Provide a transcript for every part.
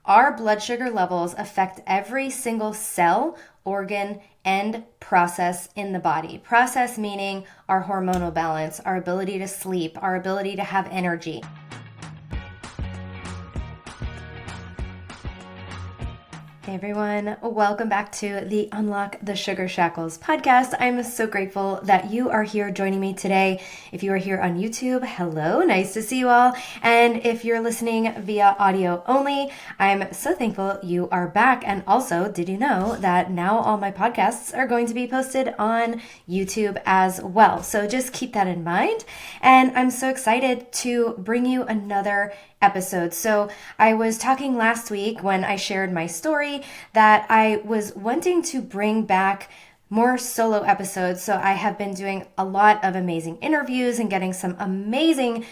our blood sugar levels affect every single cell, organ, and process in the body. Process meaning our hormonal balance, our ability to sleep, our ability to have energy. Hey everyone, welcome back to the Unlock the Sugar Shackles podcast. I'm so grateful that you are here joining me today. If you are here on YouTube, hello, nice to see you all. And if you're listening via audio only, I'm so thankful you are back. And also, did you know that now all my podcasts are going to be posted on YouTube as well? So just keep that in mind. And I'm so excited to bring you another episode. So I was talking last week when I shared my story that I was wanting to bring back more solo episodes. So I have been doing a lot of amazing interviews and getting some amazing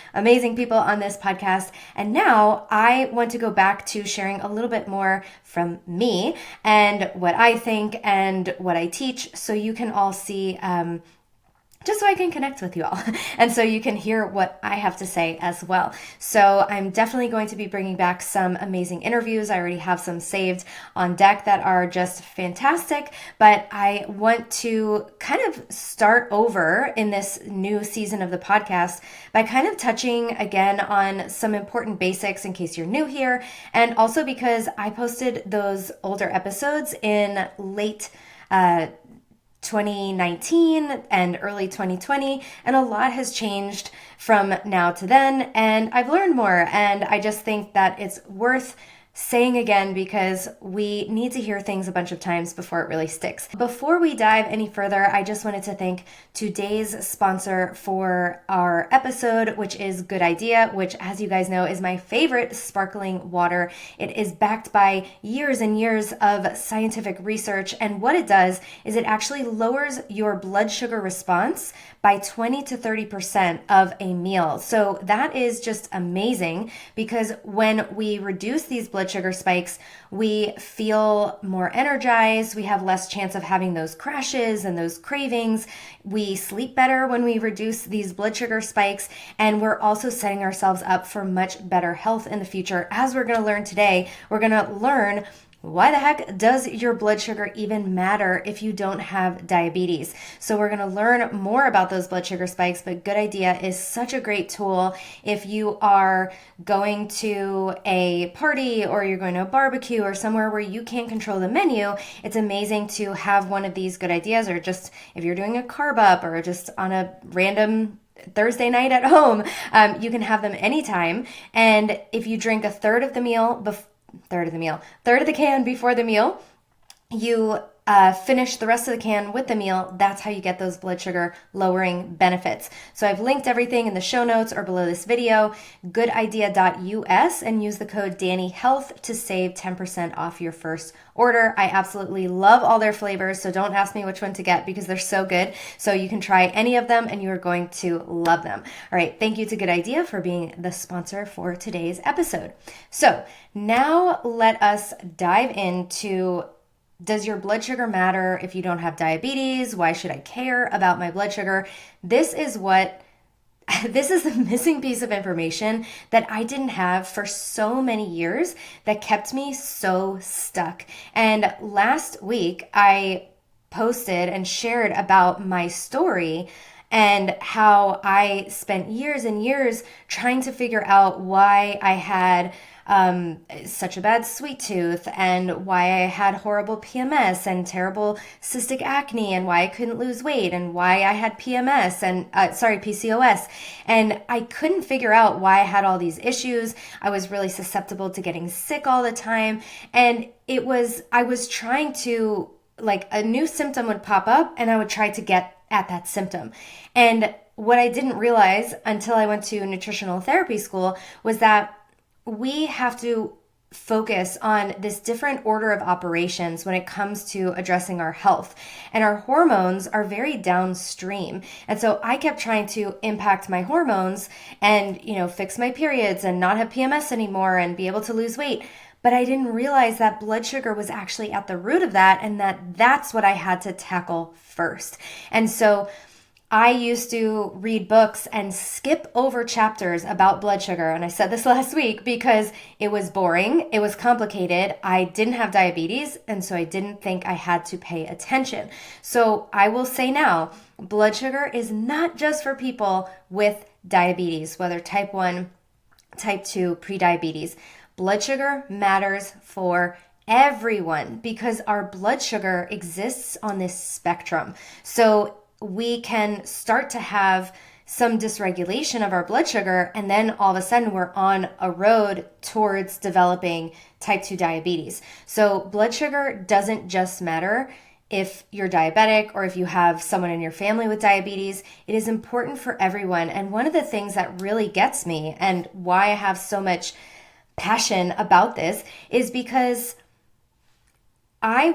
people on this podcast. And now I want to go back to sharing a little bit more from me and what I think and what I teach, so you can all see just so I can connect with you all and so you can hear what I have to say as well. So I'm definitely going to be bringing back some amazing interviews. I already have some saved on deck that are just fantastic, but I want to kind of start over in this new season of the podcast by kind of touching again on some important basics in case you're new here, and also because I posted those older episodes in late 2019 and early 2020, and a lot has changed from now to then, and I've learned more, and I just think that it's worth saying again because we need to hear things a bunch of times before it really sticks. Before we dive any further, I just wanted to thank today's sponsor for our episode, which is Good Idea, which, as you guys know, is my favorite sparkling water. It is backed by years and years of scientific research, and what it does is it actually lowers your blood sugar response by 20 to 30% of a meal. So that is just amazing, because when we reduce these blood sugar spikes, we feel more energized, we have less chance of having those crashes and those cravings, we sleep better when we reduce these blood sugar spikes, and we're also setting ourselves up for much better health in the future. As we're going to learn today, we're going to learn why the heck does your blood sugar even matter if you don't have diabetes? So we're going to learn more about those blood sugar spikes, but Good Idea is such a great tool if you are going to a party or you're going to a barbecue or somewhere where you can't control the menu. It's amazing to have one of these Good Ideas, or just if you're doing a carb up or just on a random Thursday night at home, you can have them anytime. And if you drink a third of the can before the meal, you finish the rest of the can with the meal. That's how you get those blood sugar lowering benefits. So I've linked everything in the show notes or below this video, goodidea.us, and use the code DaniHealth to save 10% off your first order. I absolutely love all their flavors, so don't ask me which one to get because they're so good. So you can try any of them and you are going to love them. All right, thank you to Good Idea for being the sponsor for today's episode. So now let us dive into, does your blood sugar matter if you don't have diabetes? Why should I care about my blood sugar? This is the missing piece of information that I didn't have for so many years that kept me so stuck. And last week I posted and shared about my story and how I spent years and years trying to figure out why I had such a bad sweet tooth, and why I had horrible PMS and terrible cystic acne, and why I couldn't lose weight, and why I had PCOS. And I couldn't figure out why I had all these issues. I was really susceptible to getting sick all the time. And I was trying to, like, a new symptom would pop up and I would try to get at that symptom. And what I didn't realize until I went to nutritional therapy school was that we have to focus on this different order of operations when it comes to addressing our health. And our hormones are very downstream. And so I kept trying to impact my hormones and, fix my periods and not have PMS anymore and be able to lose weight. But I didn't realize that blood sugar was actually at the root of that, and that's what I had to tackle first. And so I used to read books and skip over chapters about blood sugar. And I said this last week because it was boring, it was complicated. I didn't have diabetes, and so I didn't think I had to pay attention. So I will say now, blood sugar is not just for people with diabetes, whether type 1, type 2, prediabetes. Blood sugar matters for everyone because our blood sugar exists on this spectrum. So we can start to have some dysregulation of our blood sugar, and then all of a sudden we're on a road towards developing type 2 diabetes. So blood sugar doesn't just matter if you're diabetic or if you have someone in your family with diabetes. It is important for everyone. And one of the things that really gets me and why I have so much passion about this is because I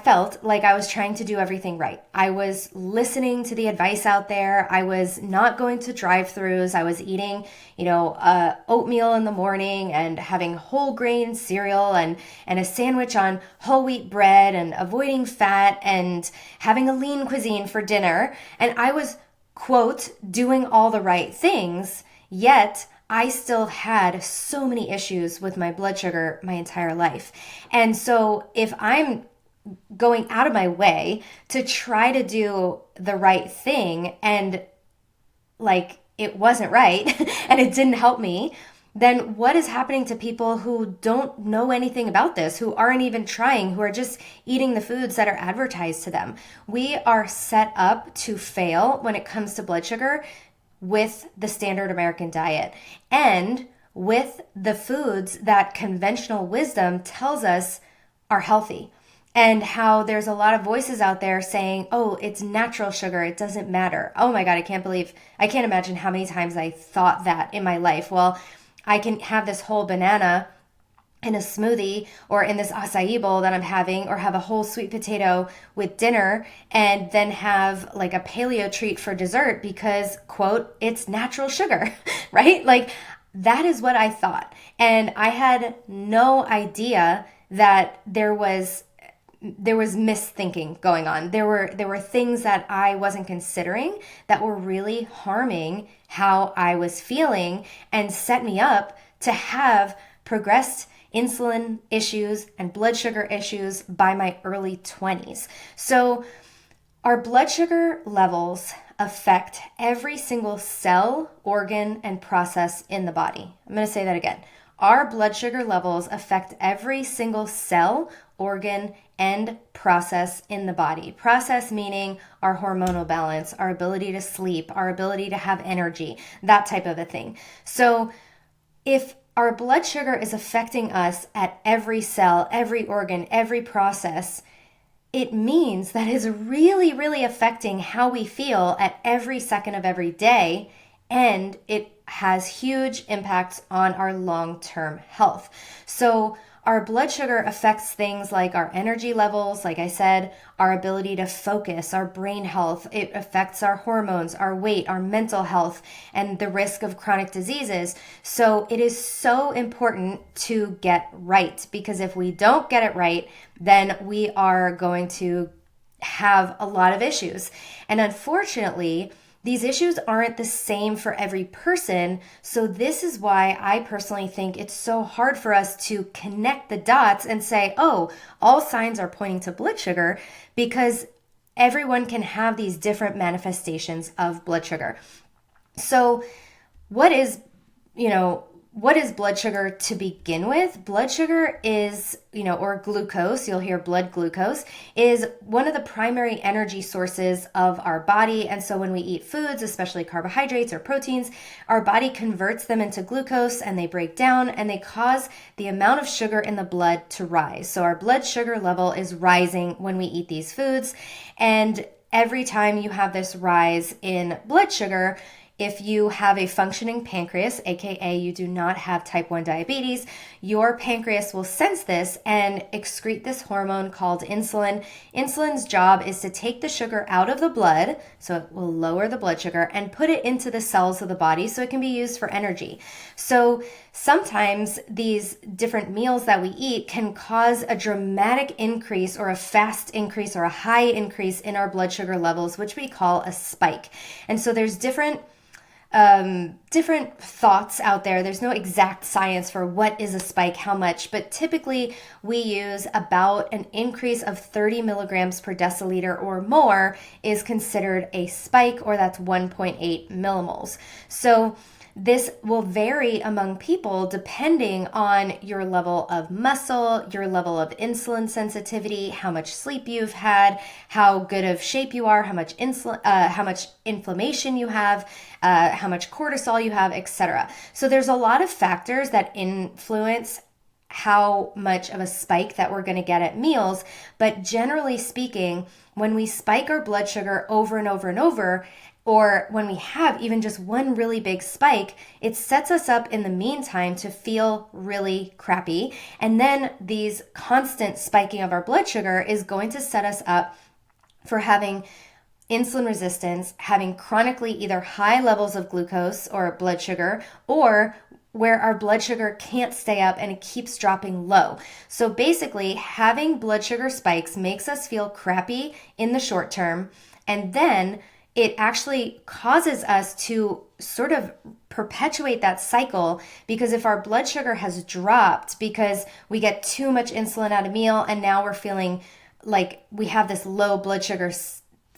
felt like I was trying to do everything right. I was listening to the advice out there. I was not going to drive-thrus. I was eating, oatmeal in the morning and having whole grain cereal and a sandwich on whole wheat bread and avoiding fat and having a lean cuisine for dinner. And I was, quote, doing all the right things, yet I still had so many issues with my blood sugar my entire life. And so if I'm going out of my way to try to do the right thing and like it wasn't right and it didn't help me, then what is happening to people who don't know anything about this, who aren't even trying, who are just eating the foods that are advertised to them? We are set up to fail when it comes to blood sugar with the standard American diet and with the foods that conventional wisdom tells us are healthy, and how there's a lot of voices out there saying, oh, it's natural sugar, it doesn't matter. Oh my God, I can't imagine how many times I thought that in my life. Well, I can have this whole banana in a smoothie or in this acai bowl that I'm having, or have a whole sweet potato with dinner and then have like a paleo treat for dessert because, quote, it's natural sugar, right? Like that is what I thought. And I had no idea that there was misthinking going on. There were things that I wasn't considering that were really harming how I was feeling and set me up to have progressed insulin issues and blood sugar issues by my early 20s. So our blood sugar levels affect every single cell, organ, and process in the body. I'm going to say that again. Our blood sugar levels affect every single cell, organ, and process in the body. Process meaning our hormonal balance, our ability to sleep, our ability to have energy, that type of a thing. So if our blood sugar is affecting us at every cell, every organ, every process, it means that is really, really affecting how we feel at every second of every day, and it has huge impacts on our long-term health. So our blood sugar affects things like our energy levels, like I said, our ability to focus, our brain health. It affects our hormones, our weight, our mental health, and the risk of chronic diseases. So it is so important to get right, because if we don't get it right, then we are going to have a lot of issues. And unfortunately, these issues aren't the same for every person. So this is why I personally think it's so hard for us to connect the dots and say, oh, all signs are pointing to blood sugar, because everyone can have these different manifestations of blood sugar. So what is blood sugar to begin with? Blood sugar is, or glucose, you'll hear blood glucose, is one of the primary energy sources of our body. And so when we eat foods, especially carbohydrates or proteins, our body converts them into glucose and they break down and they cause the amount of sugar in the blood to rise. So our blood sugar level is rising when we eat these foods. And every time you have this rise in blood sugar, if you have a functioning pancreas, aka you do not have type 1 diabetes, your pancreas will sense this and excrete this hormone called insulin. Insulin's job is to take the sugar out of the blood, so it will lower the blood sugar, and put it into the cells of the body so it can be used for energy. So sometimes these different meals that we eat can cause a dramatic increase or a fast increase or a high increase in our blood sugar levels, which we call a spike. And so there's different thoughts out there. There's no exact science for what is a spike, how much, but typically we use about an increase of 30 milligrams per deciliter or more is considered a spike, or that's 1.8 millimoles. So this will vary among people depending on your level of muscle, your level of insulin sensitivity, how much sleep you've had, how good of shape you are, how much inflammation you have, how much cortisol you have, etc. So there's a lot of factors that influence how much of a spike that we're going to get at meals. But generally speaking, when we spike our blood sugar over and over and over, or when we have even just one really big spike, it sets us up in the meantime to feel really crappy. And then these constant spiking of our blood sugar is going to set us up for having insulin resistance, having chronically either high levels of glucose or blood sugar, or where our blood sugar can't stay up and it keeps dropping low. So basically, having blood sugar spikes makes us feel crappy in the short term, and then it actually causes us to sort of perpetuate that cycle, because if our blood sugar has dropped because we get too much insulin at a meal and now we're feeling like we have this low blood sugar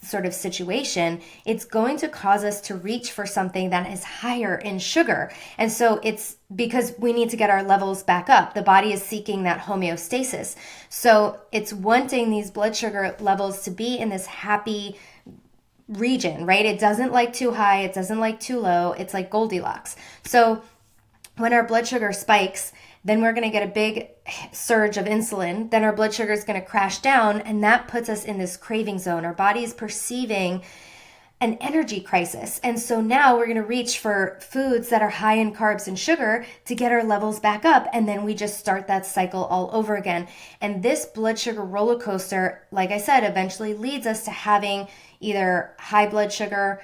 sort of situation, it's going to cause us to reach for something that is higher in sugar. And so it's because we need to get our levels back up. The body is seeking that homeostasis. So it's wanting these blood sugar levels to be in this happy region, right? It doesn't like too high, it doesn't like too low. It's like Goldilocks. So when our blood sugar spikes, then we're going to get a big surge of insulin. Then our blood sugar is going to crash down, and that puts us in this craving zone. Our body is perceiving an energy crisis. And so now we're going to reach for foods that are high in carbs and sugar to get our levels back up. And then we just start that cycle all over again. And this blood sugar roller coaster, like I said, eventually leads us to having either high blood sugar,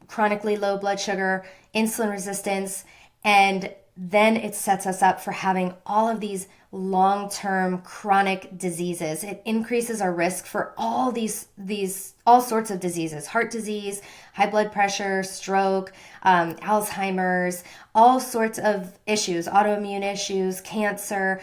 chronically low blood sugar, insulin resistance, and then it sets us up for having all of these long-term chronic diseases. It increases our risk for all all sorts of diseases: heart disease, high blood pressure, stroke, Alzheimer's, all sorts of issues, autoimmune issues, cancer.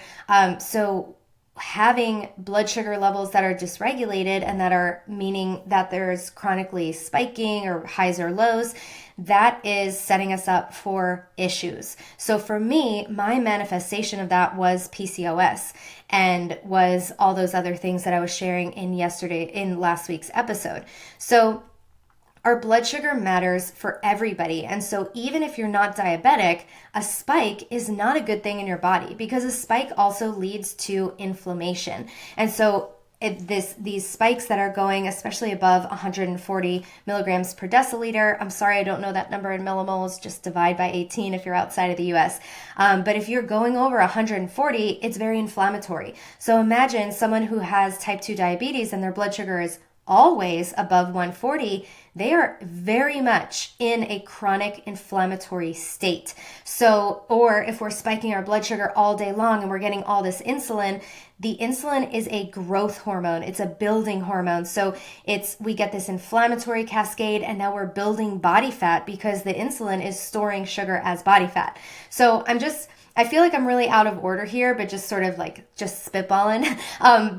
So having blood sugar levels that are dysregulated and that are meaning that there's chronically spiking or highs or lows, that is setting us up for issues. So for me, my manifestation of that was PCOS and was all those other things that I was sharing in last week's episode. So our blood sugar matters for everybody. And so even if you're not diabetic, a spike is not a good thing in your body, because a spike also leads to inflammation. And so these spikes that are going especially above 140 milligrams per deciliter, I'm sorry, I don't know that number in millimoles, just divide by 18 if you're outside of the US. But if you're going over 140, it's very inflammatory. So imagine someone who has type 2 diabetes and their blood sugar is always above 140, they are very much in a chronic inflammatory state. So, or if we're spiking our blood sugar all day long and we're getting all this insulin, the insulin is a growth hormone. It's a building hormone. So we get this inflammatory cascade, and now we're building body fat because the insulin is storing sugar as body fat. So I feel like I'm really out of order here, but just sort of just spitballing,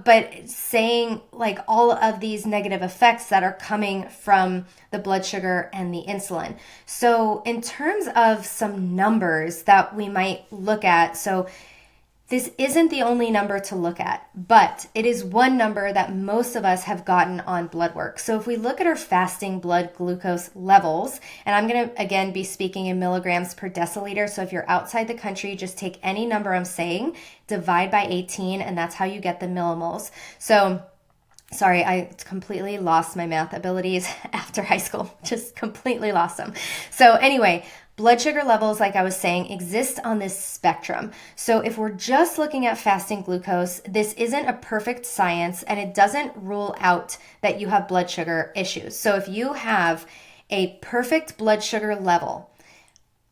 but saying like all of these negative effects that are coming from the blood sugar and the insulin. So in terms of some numbers that we might look at, so this isn't the only number to look at, but it is one number that most of us have gotten on blood work. So if we look at our fasting blood glucose levels, and I'm going to again be speaking in milligrams per deciliter. So if you're outside the country, just take any number I'm saying, divide by 18, and that's how you get the millimoles. So Sorry, I completely lost my math abilities after high school. Just completely lost them. So, anyway, blood sugar levels, like I was saying, exist on this spectrum. So, if we're just looking at fasting glucose, this isn't a perfect science and it doesn't rule out that you have blood sugar issues. So, if you have a perfect blood sugar level,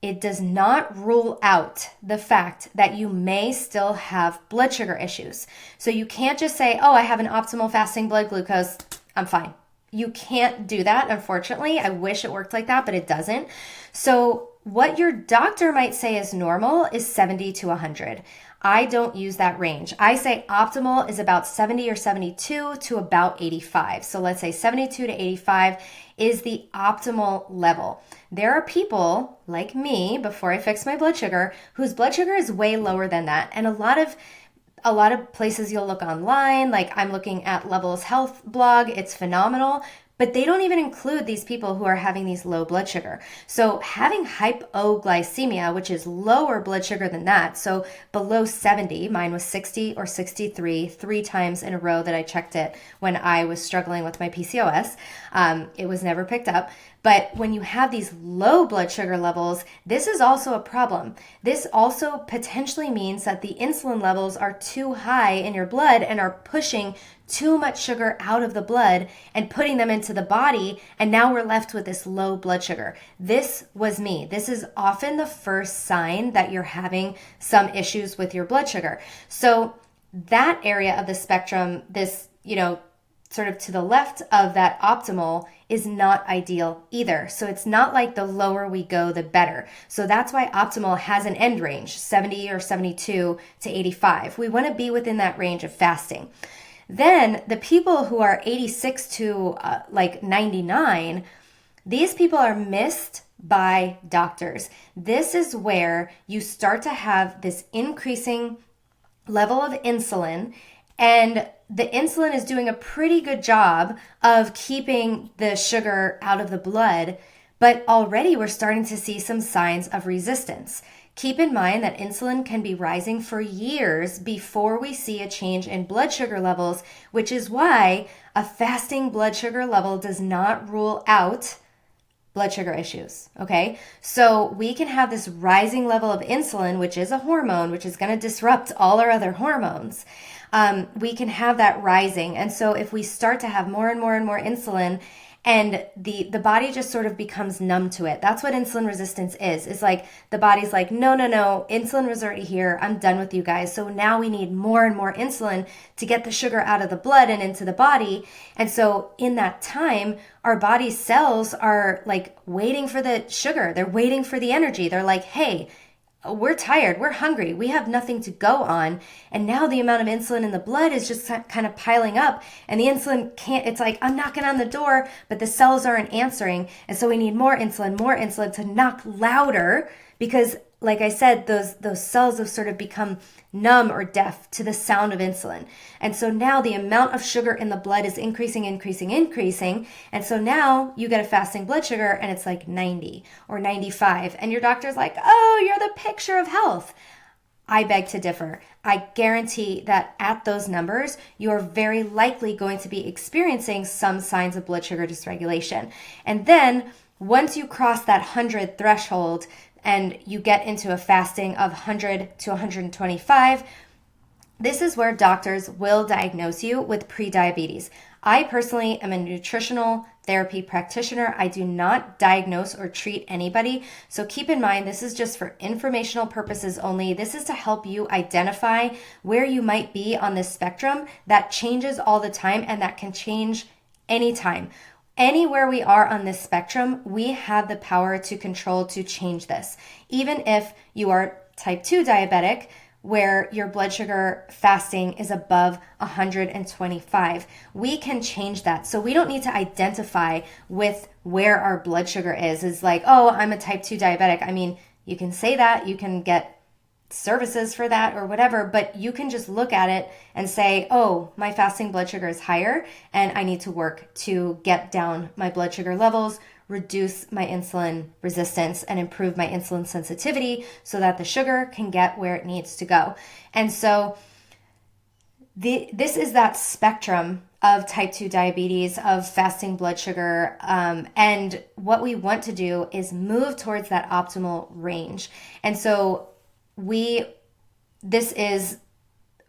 it does not rule out the fact that you may still have blood sugar issues. So you can't just say, oh, I have an optimal fasting blood glucose, I'm fine. You can't do that, unfortunately. I wish it worked like that, but it doesn't. So what your doctor might say is normal is 70 to 100. I don't use that range. I say optimal is about 70 or 72 to about 85. So let's say 72 to 85 is the optimal level. There are people like me, before I fixed my blood sugar, whose blood sugar is way lower than that. And a lot of places you'll look online, like I'm looking at Levels Health blog, it's phenomenal. But they don't even include these people who are having these low blood sugar. So having hypoglycemia, which is lower blood sugar than that, so below 70, mine was 60 or 63, 3 times in a row that I checked it when I was struggling with my PCOS. It was never picked up. But when you have these low blood sugar levels, this is also a problem. This also potentially means that the insulin levels are too high in your blood and are pushing too much sugar out of the blood and putting them into the body. And now we're left with this low blood sugar. This was me. This is often the first sign that you're having some issues with your blood sugar. So that area of the spectrum, this, sort of to the left of that optimal, is not ideal either. So it's not like the lower we go, the better. So that's why optimal has an end range, 70 or 72 to 85. We want to be within that range of fasting. Then the people who are 86 to 99, these people are missed by doctors. This is where you start to have this increasing level of insulin, and the insulin is doing a pretty good job of keeping the sugar out of the blood, but already we're starting to see some signs of resistance. Keep in mind that insulin can be rising for years before we see a change in blood sugar levels, which is why a fasting blood sugar level does not rule out blood sugar issues, okay? So we can have this rising level of insulin, which is a hormone, which is going to disrupt all our other hormones. We can have that rising. And so if we start to have more and more and more insulin, and the body just sort of becomes numb to it. That's what insulin resistance is. It's like the body's like, no, insulin was already here. I'm done with you guys. So now we need more and more insulin to get the sugar out of the blood and into the body. And so in that time, our body's cells are like waiting for the sugar. They're waiting for the energy. They're like, hey, we're tired, we're hungry, we have nothing to go on. And now the amount of insulin in the blood is just kind of piling up, and the insulin can't, it's like, I'm knocking on the door, but the cells aren't answering. And so we need more insulin to knock louder, because like I said, those cells have sort of become numb or deaf to the sound of insulin. And so now the amount of sugar in the blood is increasing. And so now you get a fasting blood sugar and it's like 90 or 95. And your doctor's like, oh, you're the picture of health. I beg to differ. I guarantee that at those numbers, you're very likely going to be experiencing some signs of blood sugar dysregulation. And then once you cross that 100 threshold, and you get into a fasting of 100 to 125, this is where doctors will diagnose you with prediabetes. I personally am a nutritional therapy practitioner. I do not diagnose or treat anybody. So keep in mind, this is just for informational purposes only. This is to help you identify where you might be on this spectrum that changes all the time and that can change anytime. Anywhere we are on this spectrum, we have the power to control, to change this. Even if you are type 2 diabetic, where your blood sugar fasting is above 125, we can change that. So we don't need to identify with where our blood sugar is. It's like, oh, I'm a type 2 diabetic. I mean, you can say that, you can get services for that or whatever, but you can just look at it and say, oh, my fasting blood sugar is higher and I need to work to get down my blood sugar levels, reduce my insulin resistance, and improve my insulin sensitivity so that the sugar can get where it needs to go. And so this is that spectrum of type 2 diabetes, of fasting blood sugar. And what we want to do is move towards that optimal range. And so this is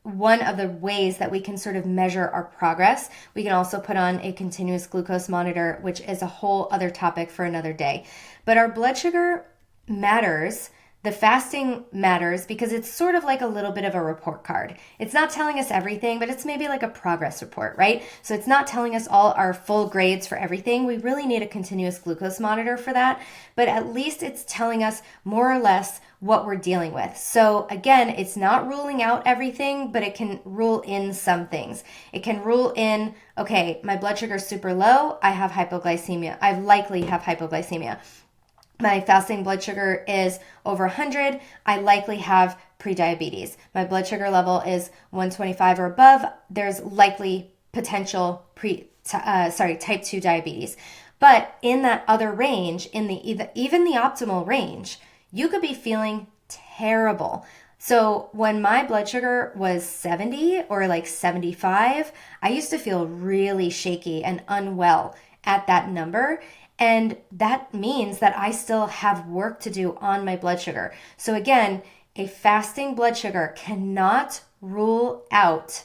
one of the ways that we can sort of measure our progress. We can also put on a continuous glucose monitor, which is a whole other topic for another day. But our blood sugar matters. The fasting matters because it's sort of like a little bit of a report card. It's not telling us everything, but it's maybe like a progress report, right? So it's not telling us all our full grades for everything. We really need a continuous glucose monitor for that, but at least it's telling us more or less what we're dealing with. So again, it's not ruling out everything, but it can rule in some things. It can rule in, okay, my blood sugar is super low, I have hypoglycemia. I likely have hypoglycemia. My fasting blood sugar is over 100, I likely have prediabetes. My blood sugar level is 125 or above, there's likely potential type 2 diabetes. But in that other range, in even the optimal range, you could be feeling terrible. So when my blood sugar was 70 or like 75, I used to feel really shaky and unwell at that number. And that means that I still have work to do on my blood sugar. So again, a fasting blood sugar cannot rule out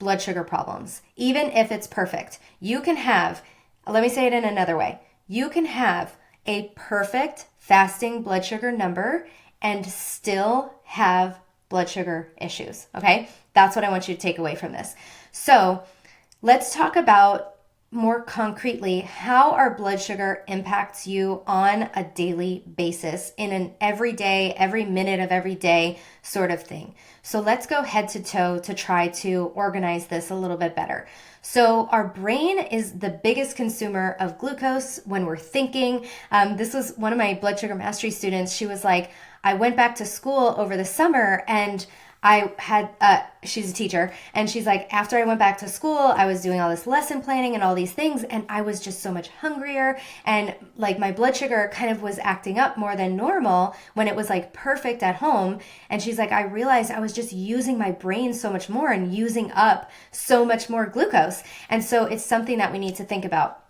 blood sugar problems, even if it's perfect. You can have, let me say it in another way, you can have a perfect fasting blood sugar number and still have blood sugar issues, okay? That's what I want you to take away from this. So let's talk about more concretely how our blood sugar impacts you on a daily basis in an everyday, every minute of every day sort of thing. So let's go head to toe to try to organize this a little bit better. So our brain is the biggest consumer of glucose when we're thinking. This was one of my blood sugar mastery students. She was like, I went back to school over the summer and I had, she's a teacher, and she's like, after I went back to school, I was doing all this lesson planning and all these things, and I was just so much hungrier, and like my blood sugar kind of was acting up more than normal when it was like perfect at home. And she's like, I realized I was just using my brain so much more and using up so much more glucose. And so it's something that we need to think about.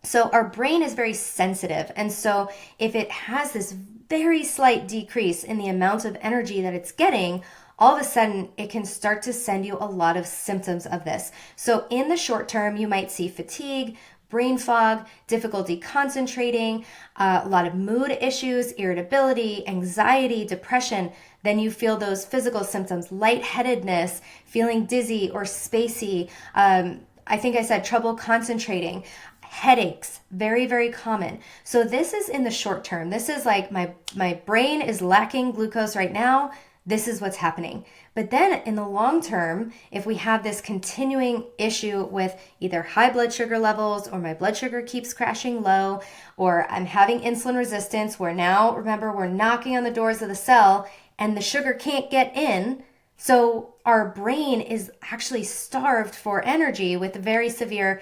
So our brain is very sensitive. And so if it has this very slight decrease in the amount of energy that it's getting, all of a sudden it can start to send you a lot of symptoms of this. So in the short term, you might see fatigue, brain fog, difficulty concentrating, a lot of mood issues, irritability, anxiety, depression. Then you feel those physical symptoms, lightheadedness, feeling dizzy or spacey. I think I said trouble concentrating. Headaches, very, very common. So this is in the short term. This is like my brain is lacking glucose right now. This is what's happening. But then in the long term, if we have this continuing issue with either high blood sugar levels or my blood sugar keeps crashing low, or I'm having insulin resistance where now, remember, we're knocking on the doors of the cell and the sugar can't get in. So our brain is actually starved for energy with very severe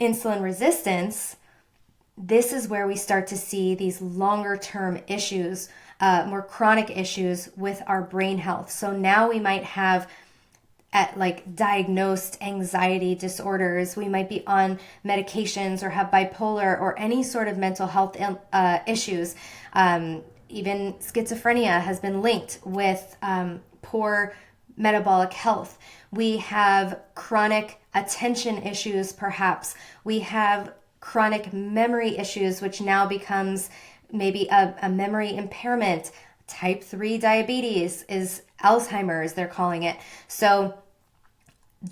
insulin resistance. This is where we start to see these longer term issues, more chronic issues with our brain health. So now we might have diagnosed anxiety disorders. We might be on medications or have bipolar or any sort of mental health issues. Even schizophrenia has been linked with poor metabolic health. We have chronic attention issues, perhaps. We have chronic memory issues, which now becomes maybe a memory impairment. Type 3 diabetes is Alzheimer's, they're calling it. So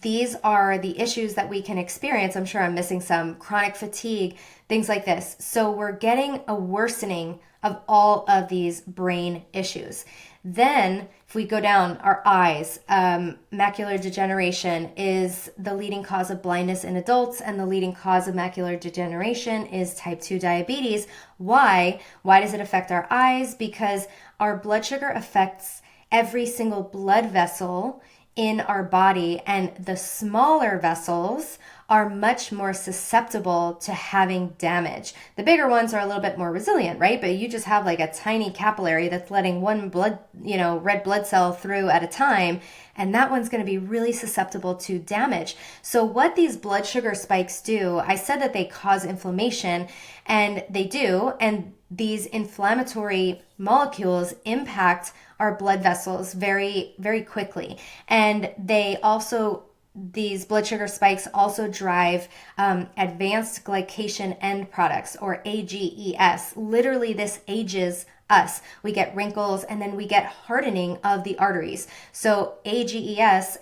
these are the issues that we can experience. I'm sure I'm missing some. Chronic fatigue, things like this. So we're getting a worsening of all of these brain issues. Then if we go down, our eyes, macular degeneration is the leading cause of blindness in adults, and the leading cause of macular degeneration is type 2 diabetes. Why? Why does it affect our eyes? Because our blood sugar affects every single blood vessel in our body, and the smaller vessels are much more susceptible to having damage. The bigger ones are a little bit more resilient, right? But you just have like a tiny capillary that's letting one red blood cell through at a time, and that one's going to be really susceptible to damage. So what these blood sugar spikes do, I said that they cause inflammation, and they do, and these inflammatory molecules impact our blood vessels very, very quickly. And these blood sugar spikes also drive advanced glycation end products, or AGEs. Literally, this ages us. We get wrinkles, and then we get hardening of the arteries. So AGEs,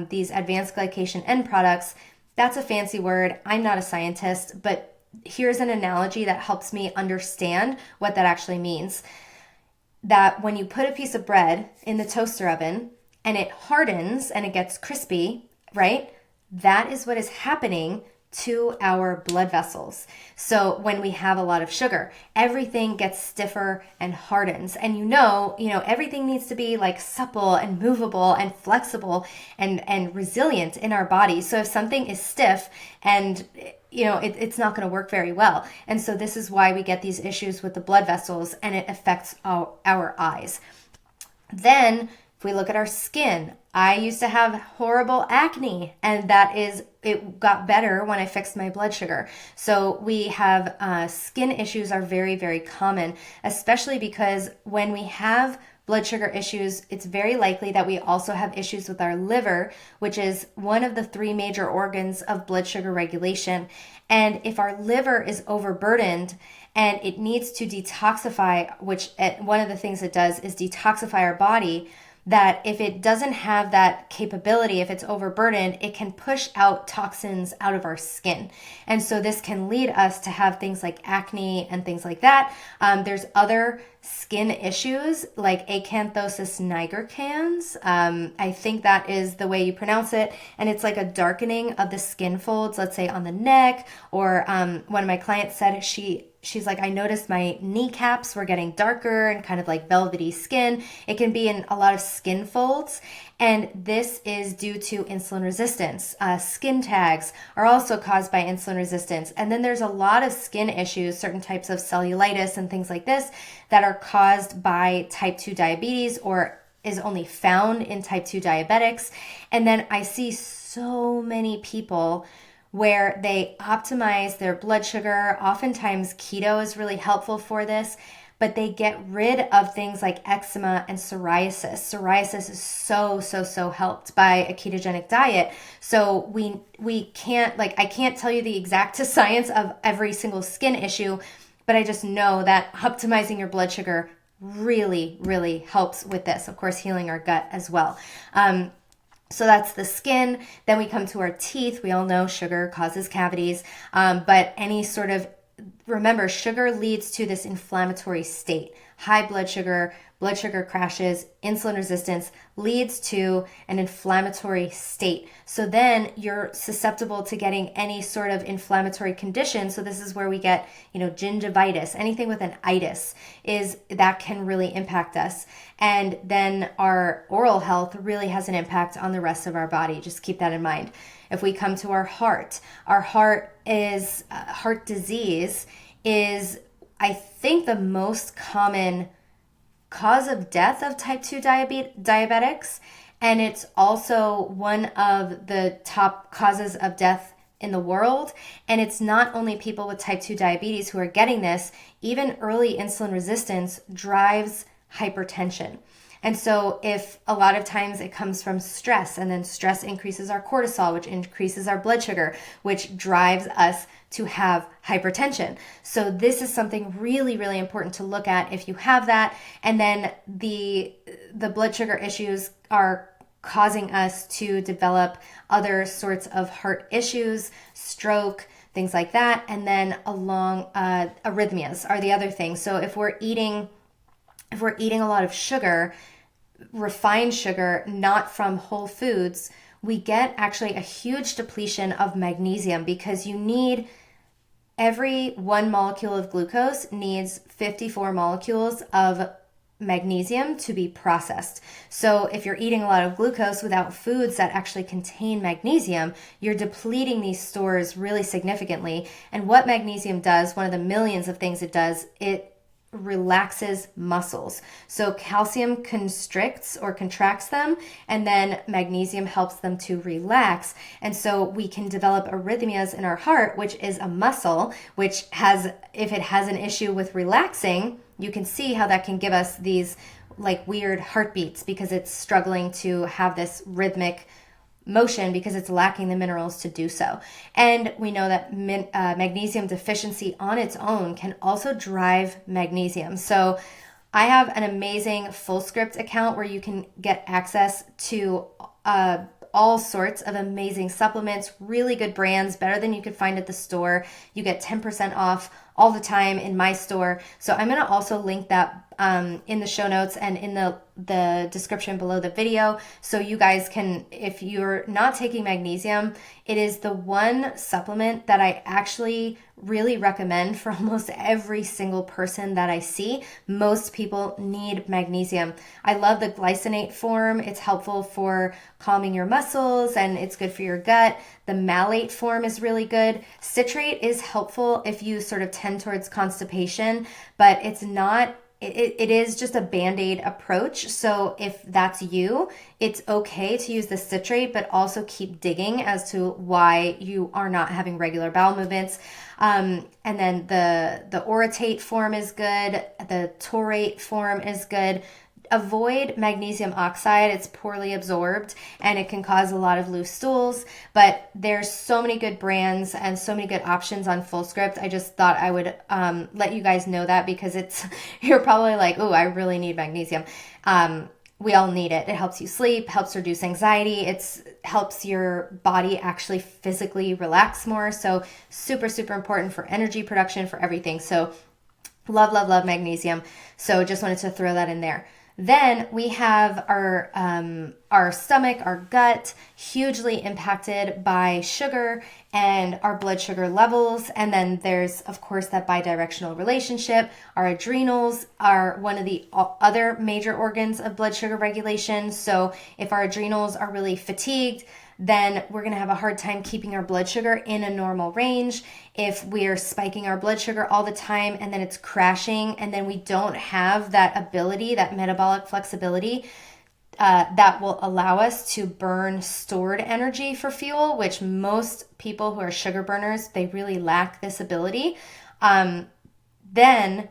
these advanced glycation end products, that's a fancy word. I'm not a scientist, but here's an analogy that helps me understand what that actually means. That when you put a piece of bread in the toaster oven and it hardens and it gets crispy, right? That is what is happening to our blood vessels. So when we have a lot of sugar, everything gets stiffer and hardens. And everything needs to be like supple and movable and flexible and resilient in our body. So if something is stiff and it's not going to work very well. And so this is why we get these issues with the blood vessels, and it affects our eyes. Then if we look at our skin, I used to have horrible acne, and it got better when I fixed my blood sugar. So we have skin issues are very, very common, especially because when we have blood sugar issues, it's very likely that we also have issues with our liver, which is one of the 3 major organs of blood sugar regulation. And if our liver is overburdened and it needs to detoxify, which one of the things it does is detoxify our body, that if it doesn't have that capability, if it's overburdened, it can push out toxins out of our skin. And so this can lead us to have things like acne and things like that. There's other skin issues like acanthosis nigricans. I think that is the way you pronounce it. And it's like a darkening of the skin folds, let's say on the neck, or one of my clients said she's like, I noticed my kneecaps were getting darker and kind of like velvety skin. It can be in a lot of skin folds. And this is due to insulin resistance. Skin tags are also caused by insulin resistance. And then there's a lot of skin issues, certain types of cellulitis and things like this that are caused by type 2 diabetes, or is only found in type 2 diabetics. And then I see so many people where they optimize their blood sugar. Oftentimes keto is really helpful for this, but they get rid of things like eczema and psoriasis. Psoriasis is so helped by a ketogenic diet. So we can't, I can't tell you the exact science of every single skin issue, but I just know that optimizing your blood sugar really, really helps with this. Of course, healing our gut as well. So that's the skin. Then we come to our teeth. We all know sugar causes cavities, but remember, sugar leads to this inflammatory state. High blood sugar crashes, insulin resistance leads to an inflammatory state. So then you're susceptible to getting any sort of inflammatory condition. So this is where we get, gingivitis, anything with an itis that can really impact us. And then our oral health really has an impact on the rest of our body. Just keep that in mind. If we come to our heart disease is, I think, the most common cause of death of type 2 diabetics, and it's also one of the top causes of death in the world. And it's not only people with type 2 diabetes who are getting this, even early insulin resistance drives hypertension. And so if a lot of times it comes from stress, and then stress increases our cortisol, which increases our blood sugar, which drives us to have hypertension. So this is something really, really important to look at if you have that. And then the blood sugar issues are causing us to develop other sorts of heart issues, stroke, things like that. And then arrhythmias are the other thing. So if we're eating a lot of sugar, refined sugar, not from whole foods, we get actually a huge depletion of magnesium, because every 1 molecule of glucose needs 54 molecules of magnesium to be processed. So if you're eating a lot of glucose without foods that actually contain magnesium, you're depleting these stores really significantly. And what magnesium does, one of the millions of things it does, it relaxes muscles. So calcium constricts or contracts them, and then magnesium helps them to relax. And so we can develop arrhythmias in our heart, which is a muscle, which has, if it has an issue with relaxing, you can see how that can give us these like weird heartbeats because it's struggling to have this rhythmic motion because it's lacking the minerals to do so. And we know that magnesium deficiency on its own can also drive magnesium. So I have an amazing Fullscript account where you can get access to all sorts of amazing supplements, really good brands, better than you could find at the store. You get 10% off all the time in my store. So I'm going to also link that in the show notes and in the description below the video. So you guys can, if you're not taking magnesium, it is the one supplement that I actually really recommend for almost every single person that I see. Most people need magnesium. I love the glycinate form. It's helpful for calming your muscles and it's good for your gut. The malate form is really good. Citrate is helpful if you sort of tend towards constipation, but it's not, it is just a Band-Aid approach. So if that's you, it's okay to use the citrate, but also keep digging as to why you are not having regular bowel movements. And then the orotate form is good. The taurate form is good. Avoid magnesium oxide. It's poorly absorbed and it can cause a lot of loose stools, but there's so many good brands and so many good options on Fullscript. I just thought I would let you guys know that because you're probably like, oh, I really need magnesium. We all need it. It helps you sleep, helps reduce anxiety. It helps your body actually physically relax more. So super, super important for energy production, for everything. So love, love, love magnesium. So just wanted to throw that in there. Then we have our stomach, our gut, hugely impacted by sugar and our blood sugar levels. And then there's, of course, that bidirectional relationship. Our adrenals are one of the other major organs of blood sugar regulation. So if our adrenals are really fatigued, then we're going to have a hard time keeping our blood sugar in a normal range. If we're spiking our blood sugar all the time and then it's crashing and then we don't have that ability, that metabolic flexibility, that will allow us to burn stored energy for fuel, which most people who are sugar burners, they really lack this ability. Then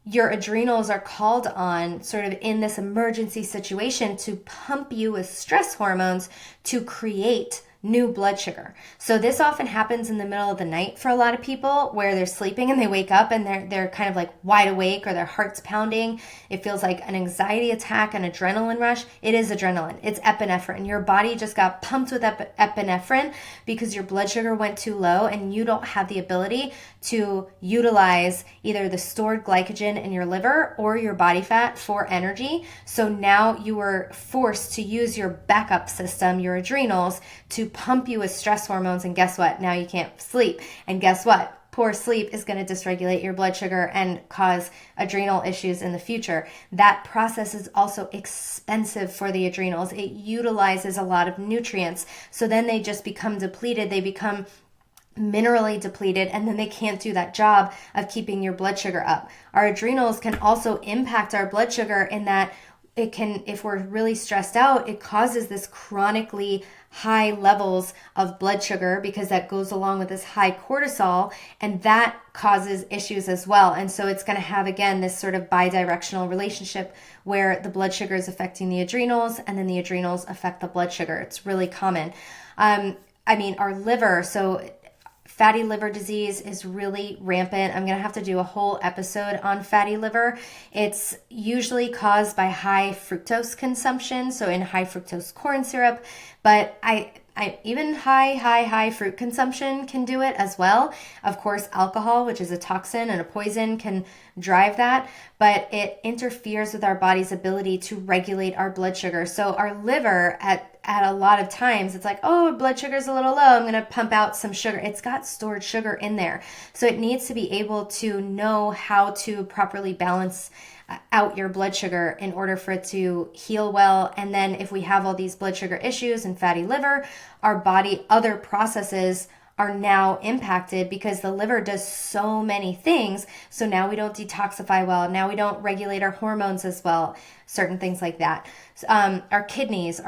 your adrenals are called on sort of in this emergency situation to pump you with stress hormones to create new blood sugar. So this often happens in the middle of the night for a lot of people where they're sleeping and they wake up and they're kind of like wide awake or their heart's pounding. It feels like an anxiety attack, an adrenaline rush. It is adrenaline. It's epinephrine. Your body just got pumped with epinephrine because your blood sugar went too low and you don't have the ability to utilize either the stored glycogen in your liver or your body fat for energy. So now you were forced to use your backup system, your adrenals, to pump you with stress hormones. And guess what? Now you can't sleep. And guess what? Poor sleep is going to dysregulate your blood sugar and cause adrenal issues in the future. That process is also expensive for the adrenals. It utilizes a lot of nutrients. So then they just become depleted. They become minerally depleted, and then they can't do that job of keeping your blood sugar up. Our adrenals can also impact our blood sugar in that it can, if we're really stressed out, it causes this chronically high levels of blood sugar because that goes along with this high cortisol, and that causes issues as well. And so it's going to have, again, this sort of bidirectional relationship where the blood sugar is affecting the adrenals and then the adrenals affect the blood sugar. It's really common. Our liver, so fatty liver disease is really rampant. I'm going to have to do a whole episode on fatty liver. It's usually caused by high fructose consumption, so in high fructose corn syrup, but I even high fruit consumption can do it as well. Of course, alcohol, which is a toxin and a poison, can drive that, but it interferes with our body's ability to regulate our blood sugar. So our liver at a lot of times, it's like, oh, blood sugar's a little low, I'm going to pump out some sugar. It's got stored sugar in there. So it needs to be able to know how to properly balance out your blood sugar in order for it to heal well. And then if we have all these blood sugar issues and fatty liver, our body, other processes are now impacted because the liver does so many things. So now we don't detoxify well. Now we don't regulate our hormones as well, certain things like that. Our kidneys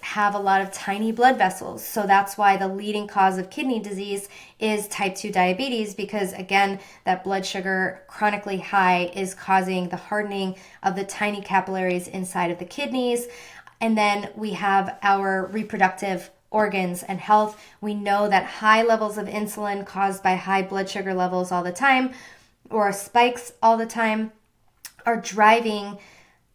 have a lot of tiny blood vessels. So that's why the leading cause of kidney disease is type 2 diabetes, because again, that blood sugar chronically high is causing the hardening of the tiny capillaries inside of the kidneys. And then we have our reproductive organs and health. We know that high levels of insulin caused by high blood sugar levels all the time, or spikes all the time, are driving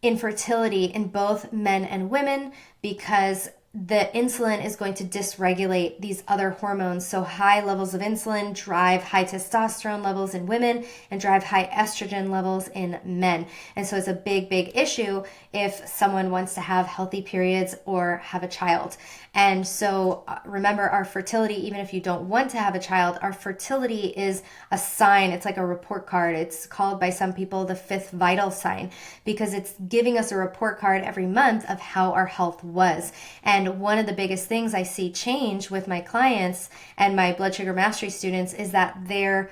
infertility in both men and women, because the insulin is going to dysregulate these other hormones. So high levels of insulin drive high testosterone levels in women and drive high estrogen levels in men. And so it's a big, big issue if someone wants to have healthy periods or have a child. And so remember, our fertility, even if you don't want to have a child, our fertility is a sign. It's like a report card. It's called by some people the fifth vital sign, because it's giving us a report card every month of how our health was. And one of the biggest things I see change with my clients and my blood sugar mastery students is that their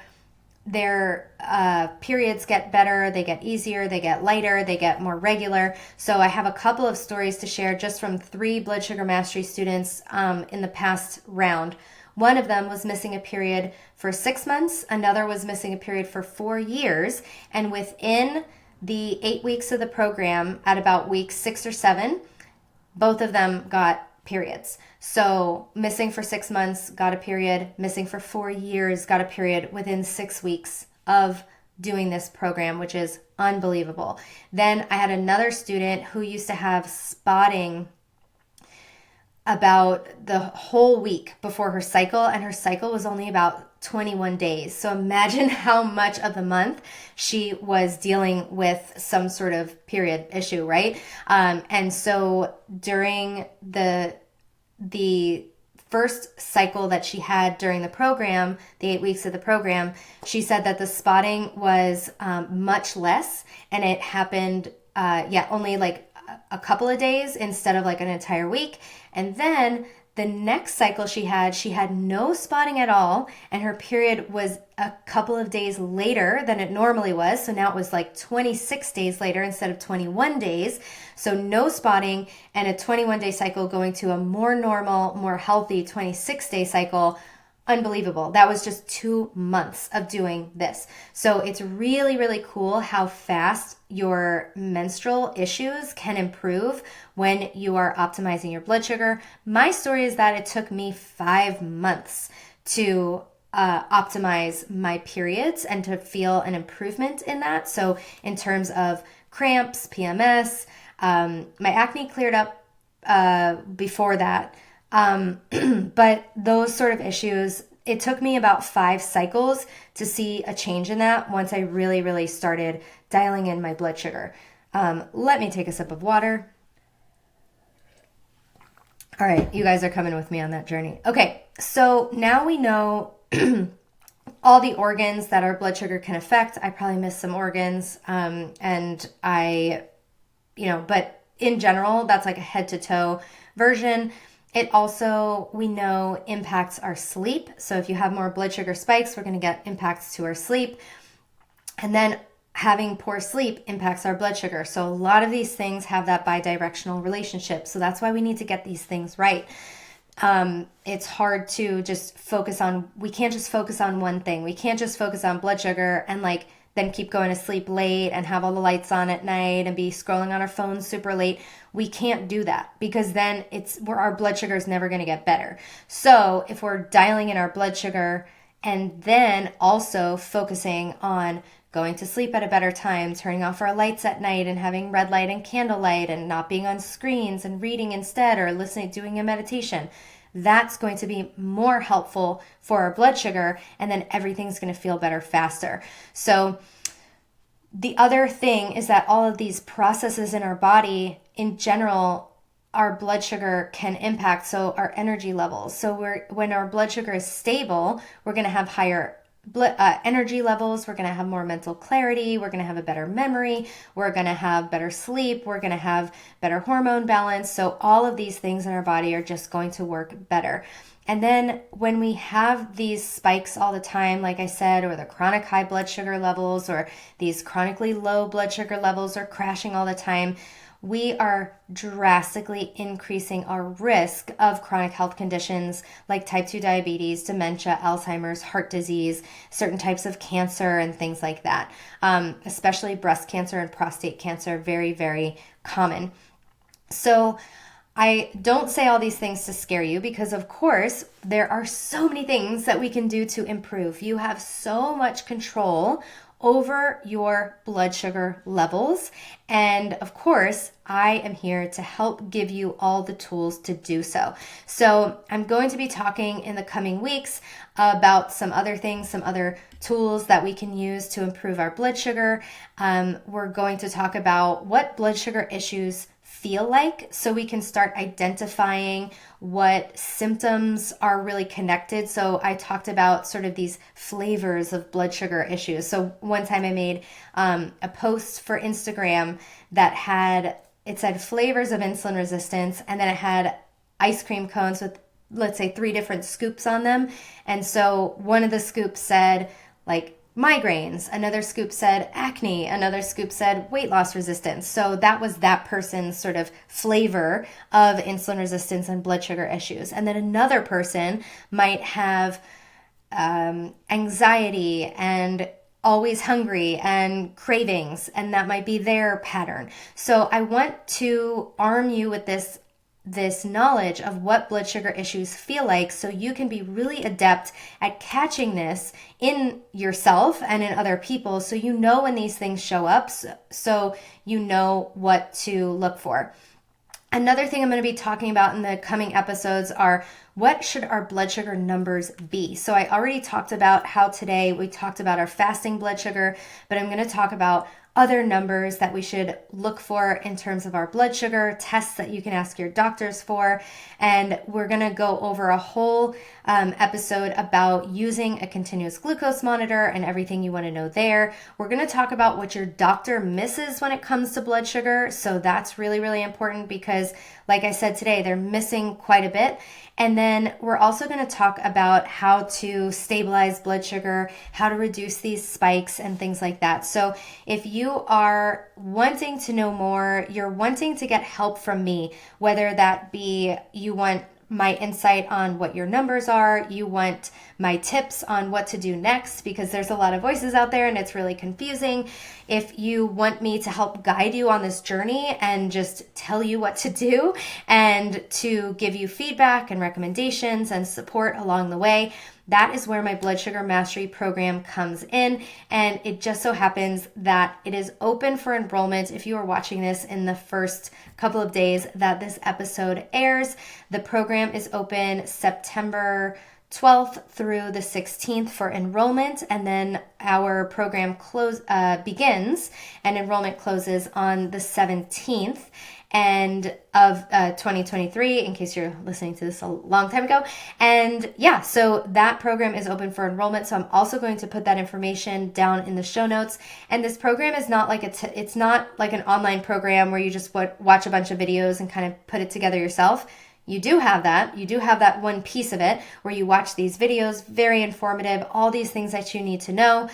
periods get better, they get easier, they get lighter, they get more regular. So I have a couple of stories to share just from 3 blood sugar mastery students in the past round. One of them was missing a period for 6 months, another was missing a period for 4 years, and within the 8 weeks of the program, at about week 6 or 7, both of them got periods. So missing for 6 months, got a period. Missing for 4 years, got a period within 6 weeks of doing this program, which is unbelievable. Then I had another student who used to have spotting about the whole week before her cycle, and her cycle was only about 21 days. So imagine how much of the month she was dealing with some sort of period issue, right? And so during the first cycle that she had during the program, the 8 weeks of the program, she said that the spotting was much less, and it happened, only like a couple of days instead of like an entire week. And then the next cycle she had no spotting at all, and her period was a couple of days later than it normally was. So now it was like 26 days later instead of 21 days. So no spotting, and a 21-day cycle going to a more normal, more healthy 26-day cycle. Unbelievable. That was just 2 months of doing this. So it's really, really cool how fast your menstrual issues can improve when you are optimizing your blood sugar. My story is that it took me 5 months to optimize my periods and to feel an improvement in that. So in terms of cramps, PMS, my acne cleared up before that. But those sort of issues, it took me about 5 cycles to see a change in that once I really, really started dialing in my blood sugar. Let me take a sip of water. All right, you guys are coming with me on that journey. Okay, so now we know all the organs that our blood sugar can affect. I probably missed some organs, but in general, that's like a head to toe version. It also, we know, impacts our sleep. So if you have more blood sugar spikes, we're going to get impacts to our sleep. And then having poor sleep impacts our blood sugar. So a lot of these things have that bidirectional relationship. So that's why we need to get these things right. It's hard to just we can't just focus on one thing. We can't just focus on blood sugar and then keep going to sleep late and have all the lights on at night and be scrolling on our phones super late. We can't do that, because then our blood sugar is never going to get better. So if we're dialing in our blood sugar and then also focusing on going to sleep at a better time, turning off our lights at night and having red light and candlelight and not being on screens and reading instead, or doing a meditation, that's going to be more helpful for our blood sugar, and then everything's going to feel better faster. So the other thing is that all of these processes in our body, in general, our blood sugar can impact. So our energy levels. So when our blood sugar is stable, we're going to have higher energy levels. We're going to have more mental clarity. We're going to have a better memory. We're going to have better sleep. We're going to have better hormone balance. So all of these things in our body are just going to work better. And then when we have these spikes all the time, like I said, or the chronic high blood sugar levels, or these chronically low blood sugar levels are crashing all the time, we are drastically increasing our risk of chronic health conditions like type 2 diabetes, dementia, Alzheimer's, heart disease, certain types of cancer, and things like that. Especially breast cancer and prostate cancer, very, very common. So I don't say all these things to scare you because, of course, there are so many things that we can do to improve. You have so much control over your blood sugar levels. And of course, I am here to help give you all the tools to do so. So I'm going to be talking in the coming weeks about some other things, some other tools that we can use to improve our blood sugar. We're going to talk about what blood sugar issues feel like so we can start identifying what symptoms are really connected. So I talked about sort of these flavors of blood sugar issues. So one time I made a post for Instagram that it said flavors of insulin resistance, and then it had ice cream cones with, let's say, 3 different scoops on them. And so one of the scoops said like migraines, another scoop said acne, another scoop said weight loss resistance. So that was that person's sort of flavor of insulin resistance and blood sugar issues. And then another person might have anxiety and always hungry and cravings, and that might be their pattern. So I want to arm you with this knowledge of what blood sugar issues feel like so you can be really adept at catching this in yourself and in other people, so you know when these things show up, so you know what to look for. Another thing I'm going to be talking about in the coming episodes are what should our blood sugar numbers be? So I already talked about how today we talked about our fasting blood sugar, but I'm going to talk about other numbers that we should look for in terms of our blood sugar, tests that you can ask your doctors for. And we're going to go over a whole episode about using a continuous glucose monitor and everything you want to know there. We're going to talk about what your doctor misses when it comes to blood sugar. So that's really, really important because, like I said today, they're missing quite a bit. And then we're also going to talk about how to stabilize blood sugar, how to reduce these spikes and things like that. So if you are wanting to know more, you're wanting to get help from me, whether that be you want my insight on what your numbers are, you want my tips on what to do next, because there's a lot of voices out there and it's really confusing. If you want me to help guide you on this journey and just tell you what to do and to give you feedback and recommendations and support along the way, that is where my blood sugar mastery program comes in. And it just so happens that it is open for enrollment if you are watching this in the first couple of days that this episode airs. The program is open September 12th through the 16th for enrollment, and then our program begins and enrollment closes on the 17th and of 2023, in case you're listening to this a long time ago. And yeah, so that program is open for enrollment. So I'm also going to put that information down in the show notes. And this program is not like it's not like an online program where you just watch a bunch of videos and kind of put it together yourself. You do have that. You do have that one piece of it where you watch these videos, very informative, all these things that you need to know.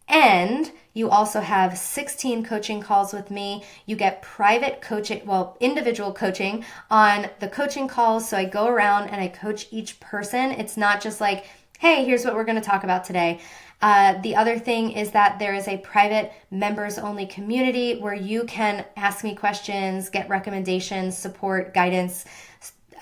And you also have 16 coaching calls with me. You get private coaching, individual coaching on the coaching calls. So I go around and I coach each person. It's not just like, hey, here's what we're going to talk about today. The other thing is that there is a private members only community where you can ask me questions, get recommendations, support, guidance,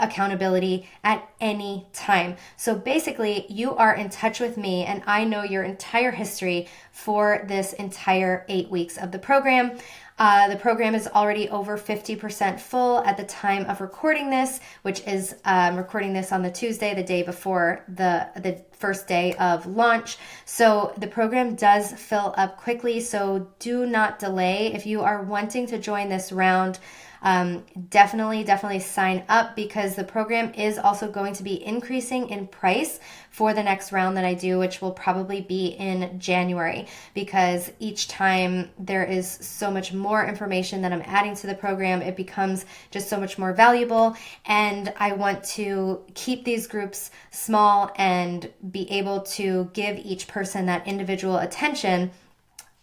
accountability at any time. So basically, you are in touch with me and I know your entire history for this entire 8 weeks of the program. The program is already over 50% full at the time of recording this, which is recording this on the Tuesday, the day before the first day of launch. So the program does fill up quickly, so do not delay. If you are wanting to join this round, Definitely sign up, because the program is also going to be increasing in price for the next round that I do, which will probably be in January, because each time there is so much more information that I'm adding to the program, it becomes just so much more valuable. And I want to keep these groups small and be able to give each person that individual attention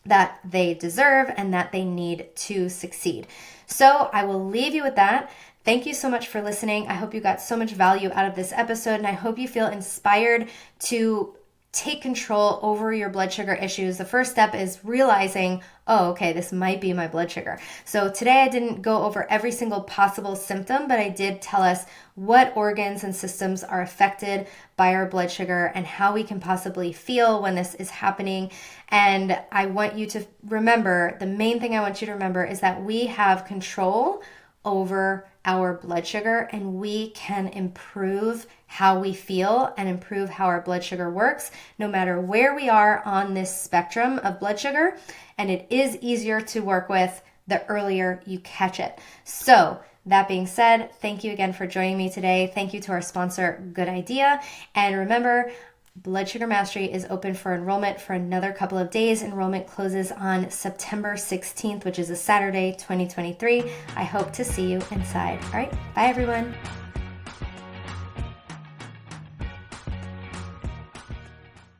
that they deserve and that they need to succeed. So I will leave you with that. Thank you so much for listening. I hope you got so much value out of this episode, and I hope you feel inspired to take control over your blood sugar issues. The first step is realizing, oh, okay, this might be my blood sugar. So today I didn't go over every single possible symptom, but I did tell us what organs and systems are affected by our blood sugar and how we can possibly feel when this is happening. And I want you to remember, the main thing I want you to remember is that we have control over our blood sugar, and we can improve how we feel and improve how our blood sugar works, no matter where we are on this spectrum of blood sugar. And it is easier to work with the earlier you catch it. So that being said, thank you again for joining me today. Thank you to our sponsor, Good Idea. And remember, Blood Sugar Mastery is open for enrollment for another couple of days. Enrollment closes on September 16th, which is a Saturday, 2023. I hope to see you inside. All right, bye everyone.